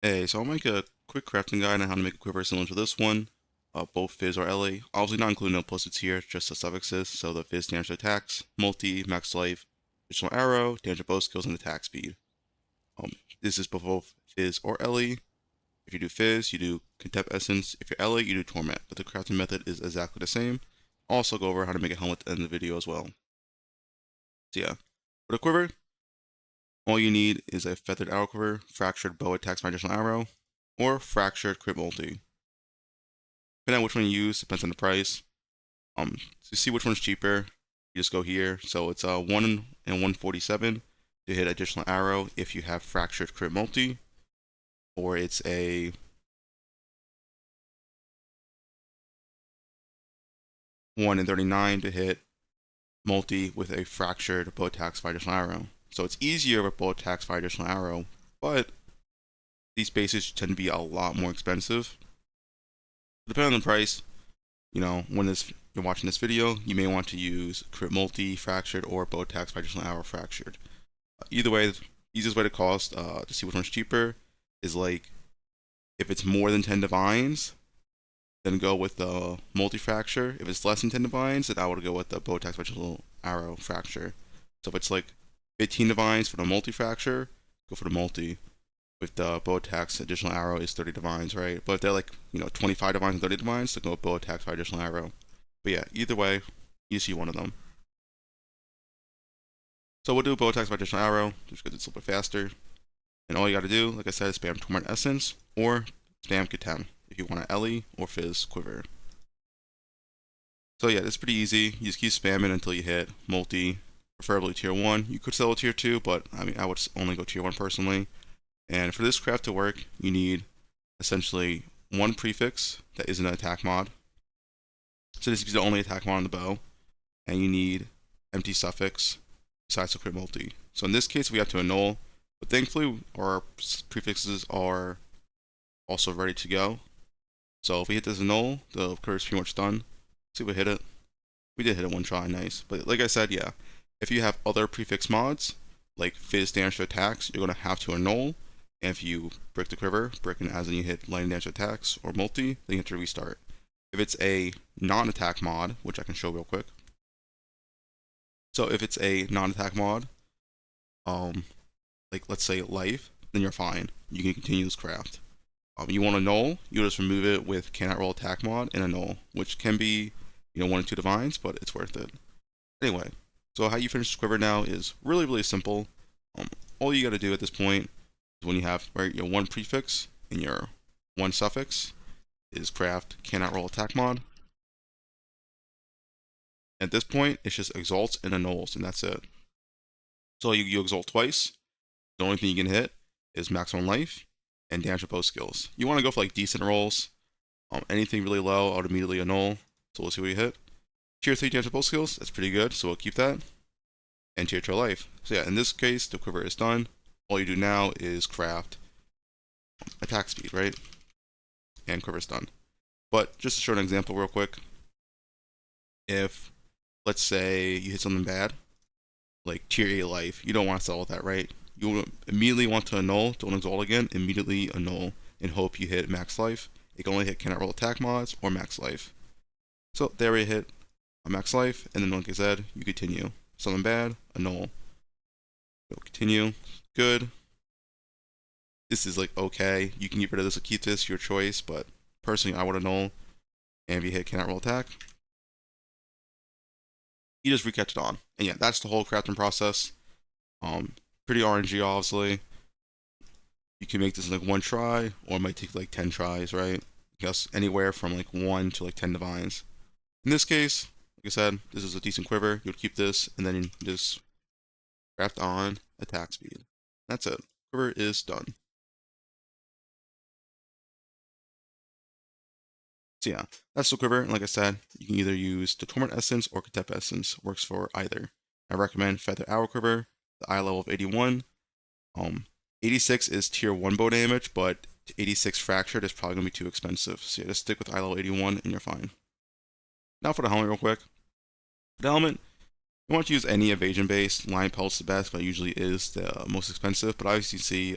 Hey, so I'll make a quick crafting guide on how to make a quiver similar to this one, both Phys or LA. Obviously not including no plus-its here, just the suffixes, so the Phys stands for attacks, multi, max life, additional arrow, damage of both skills, and attack speed. Um, this is both Phys or LE. If you do Phys, you do Contempt Essence. If you're LE, you do Torment, but the crafting method is exactly the same. I'll also go over how to make a helmet at the end of the video as well. So yeah, for the quiver, all you need is a feathered arrow quiver, fractured bow attacks by additional arrow, or fractured crit multi. Depending on which one you use, depends on the price. To see which one's cheaper, you just go here. So it's 1 and 147 to hit additional arrow if you have fractured crit multi, or it's a 1 and 39 to hit multi with a fractured bow attacks by additional arrow. So it's easier with bow attacks by additional arrow, but these bases tend to be a lot more expensive. Depending on the price, when you're watching this video, you may want to use crit multi fractured or bow attacks by additional arrow fractured. Either way, the easiest way to cost to see which one's cheaper is like if it's more than 10 divines, then go with the multi fracture. If it's less than 10 divines, then I would go with the bow attacks by additional arrow fracture. So if it's like 15 divines for the multi fracture, go for the multi. With the bow attacks, additional arrow is 30 divines, right? But if they're like 25 divines and 30 divines, then go with bow attacks by additional arrow. But yeah, either way, you see one of them. So we'll do bow attacks by additional arrow, just because it's a little bit faster. And all you gotta do, like I said, is spam Torment Essence or spam Contempt if you want an LE or Phys Quiver. So yeah, it's pretty easy. You just keep spamming until you hit multi, preferably tier 1. You could sell a tier 2, but I mean, I would only go tier 1 personally. And for this craft to work, you need essentially one prefix that isn't an attack mod. So this is the only attack mod on the bow. And you need empty suffix besides the crit multi. So in this case, we have to annul. But thankfully, our prefixes are also ready to go. So if we hit this annul, the curve is pretty much done. See if we hit it. We did hit it one try, nice. But like I said, yeah, if you have other prefix mods, like Phys damage to attacks, you're going to have to annul. And if you break the quiver, breaking as in you hit lightning damage attacks or multi, then you have to restart. If it's a non-attack mod, which I can show real quick. So if it's a non-attack mod, like let's say life, then you're fine. You can continue this craft. You want to null, you just remove it with cannot roll attack mod and a null, which can be 1 or 2 divines, but it's worth it. Anyway, so how you finish this quiver now is really simple. All you got to do at this point is when you have your one prefix and your one suffix is craft cannot roll attack mod. At this point, it's just exalts and annuls, and that's it. So you exalt twice. The only thing you can hit is maximum life and damage with both skills. You want to go for like decent rolls. Anything really low, I would immediately annul. So we'll see what you hit. Tier 3 damage with both skills, that's pretty good, so we'll keep that. And tier 2 life. So yeah, in this case, the quiver is done. All you do now is craft attack speed, right? And quiver's done. But just to show an example real quick, if, let's say, you hit something bad, like tier 8 life, you don't want to sell with that, right? You immediately want to annul, don't exalt again, immediately annul, and hope you hit max life. It can only hit cannot roll attack mods or max life. So there we hit a max life, and then like I said, you continue. Something bad, annul. Go continue. Good. This is like okay. You can get rid of this or keep this, your choice, but personally I would annul. And if you hit cannot roll attack, you just recatch it on. And yeah, that's the whole crafting process. Pretty RNG obviously. You can make this in like one try, or it might take like 10 tries, right? I guess anywhere from like 1 to like 10 divines. In this case, like I said, this is a decent quiver. You would keep this, and then you just craft on attack speed. That's it. Quiver is done. So yeah, that's the quiver. And like I said, you can either use the Torment Essence or Contempt Essence. Works for either. I recommend Feather Arrow Quiver, the eye level of 81. 86 is tier 1 bow damage, but 86 fractured is probably going to be too expensive. So yeah, just stick with eye level 81 and you're fine. Now for the helmet real quick. For the helmet, You want to use any evasion base. Lion Pelt's the best, but usually is the most expensive. But obviously, you see,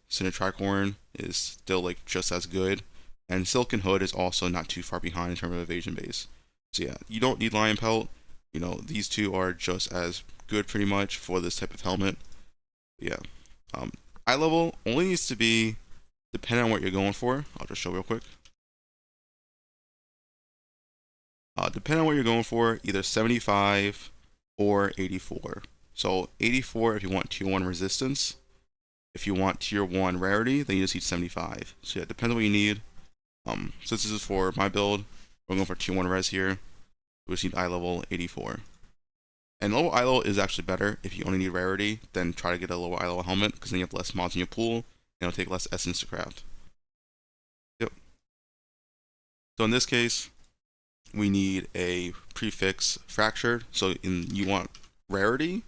Cinder Tricorn is still like just as good, and Silken Hood is also not too far behind in terms of evasion base. So yeah, you don't need Lion Pelt. You know, these two are just as good pretty much for this type of helmet. Yeah. Eye level only needs to be depending on what you're going for. I'll just show real quick. Depending on what you're going for, either 75 or 84. So 84 if you want tier 1 resistance. If you want tier 1 rarity, then you just need 75. So yeah, it depends on what you need. Since this is for my build, we're going for tier 1 res here. We just need eye level 84. And low eye level is actually better if you only need rarity, then try to get a lower eye level helmet, because then you have less mods in your pool, and it'll take less essence to craft. Yep. So in this case, we need a prefix fractured. So you want rarity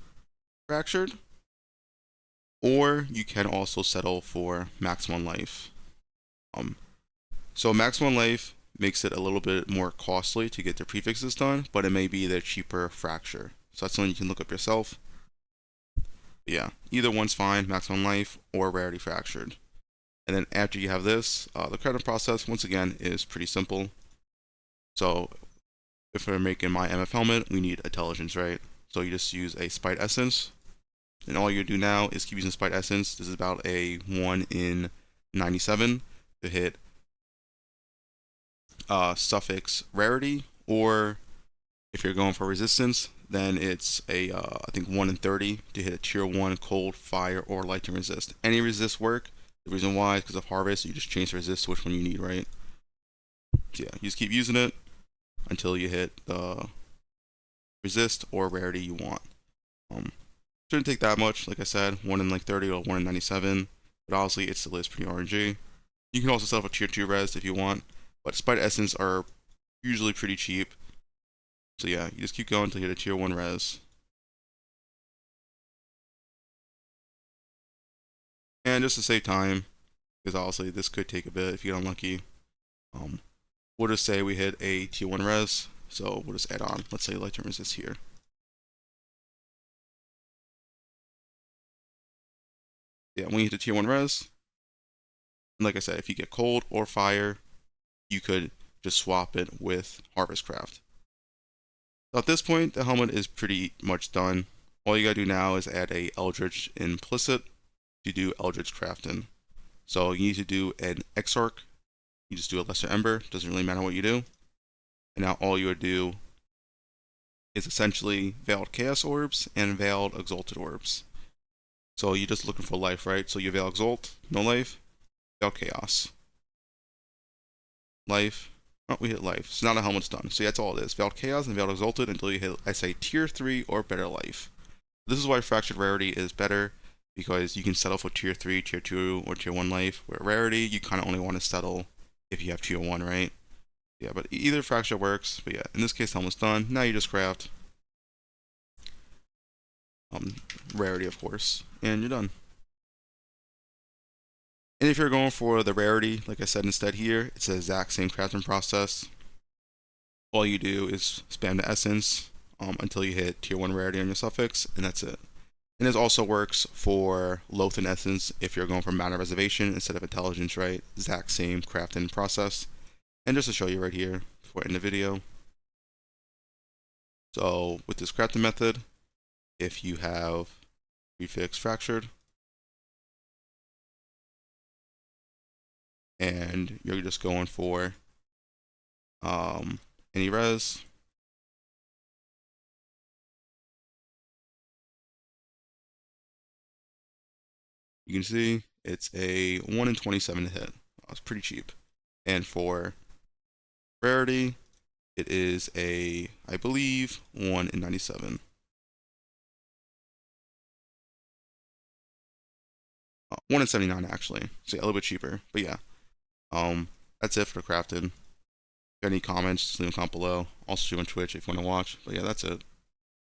fractured, or you can also settle for maximum life. So maximum life makes it a little bit more costly to get the prefixes done, but it may be the cheaper fracture. So that's something you can look up yourself. But yeah, either one's fine, maximum life or rarity fractured. And then after you have this, the crafting process, once again, is pretty simple. So if we're making my MF helmet, we need intelligence, right? So you just use a spite essence. And all you do now is keep using spite essence. This is about a 1 in 97 to hit suffix rarity, or if you're going for resistance, then it's a I think 1 in 30 to hit a tier 1 cold, fire, or lightning resist. Any resist work. The reason why is because of harvest. You just change the resist to which one you need, right? So yeah, you just keep using it until you hit the resist or rarity you want. Shouldn't take that much, like I said, 1 in like 30 or 1 in 97, but honestly it still is pretty RNG. You can also set up a tier 2 res if you want, but spite essence are usually pretty cheap. So yeah, you just keep going until you hit a tier 1 res. And just to save time, because obviously this could take a bit if you get unlucky, we'll just say we hit a tier 1 res, so we'll just add on, let's say lightning resist here. Yeah, when you hit the tier 1 res, and like I said, if you get cold or fire, you could just swap it with Harvest Craft. So at this point, the helmet is pretty much done. All you gotta do now is add a Eldritch implicit to do Eldritch crafting. So you need to do an Exarch. You just do a Lesser Ember. Doesn't really matter what you do. And now all you would do is essentially Veiled Chaos Orbs and Veiled Exalted Orbs. So you're just looking for life, right? So you Veil Exalt, no life, Veil Chaos. Life. Oh, we hit life. So now the helmet's done. So yeah, that's all it is. Veiled Chaos and Veiled Exalted until you hit, I say, tier 3 or better life. This is why Fractured Rarity is better, because you can settle for tier 3, tier 2, or tier 1 life, where rarity, you kind of only want to settle if you have tier 1, right? Yeah, but either fracture works. But yeah, in this case, helmet's done. Now you just craft rarity, of course, and you're done. And if you're going for the rarity, like I said instead here, it's the exact same crafting process. All you do is spam the essence until you hit tier 1 rarity on your suffix, and that's it. And this also works for Loathing Essence if you're going for Mana Reservation instead of Intelligence, right? Exact same crafting process. And just to show you right here before I end the video. So with this crafting method, if you have prefix fractured, and you're just going for any res, you can see it's a 1 in 27 to hit. It's pretty cheap. And for rarity, it is a, I believe, 1 in 97. 1 in 79 actually. So yeah, a little bit cheaper. But yeah. That's it for the crafting. If you have any comments, just leave a comment below. Also stream on Twitch if you want to watch. But yeah, that's it.